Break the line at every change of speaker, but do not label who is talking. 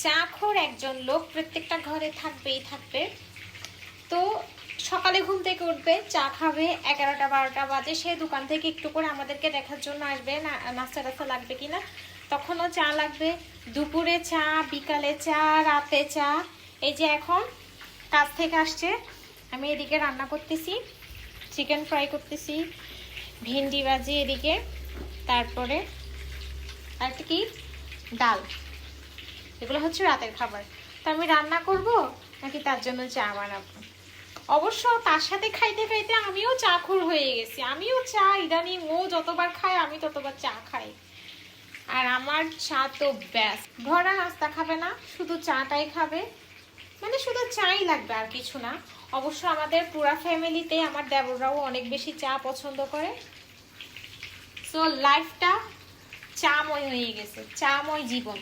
চাখোর একজন লোক প্রত্যেকটা ঘরে থাকবেই থাকবে। তো সকালে ঘুম থেকে উঠবে, চা খাবে, 11টা 12টা বাজে, সে দোকান থেকে একটু করে আমাদেরকে দেখার জন্য আসবে নাস্তা টাস্তা লাগবে কিনা, তখনও চা লাগবে। দুপুরে চা, বিকালে চা, রাতে চা। এই যে এখন কাজ থেকে আসছে, আমি এদিকে রান্না করতেছি, চিকেন ফ্রাই করতেছি, ভেন্ডি ভাজি এদিকে, তারপরে আরেকটা কি ডাল। এগুলো হচ্ছে রাতের খাবার। তো আমি রান্না করব নাকি তার জন্য চা বানাবো। অবশ্য তার সাথে খাইতে খাইতে আমিও চাখোর হয়ে গেছি। আমিও চা ইদানিং, ও যতবার খায় আমি ততবার চা খাই। আর আমার চা তো ব্যাস। ভরা নাস্তা খাবে না, শুধু চাটাই খাবে, মানে শুধু চাই লাগবে আর কিছু না। অবশ্য আমাদের পুরা ফ্যামিলিতে আমার দেবররাও অনেক বেশি চা পছন্দ করে। সো লাইফটা চাময় হয়ে গেছে, চাময় জীবন।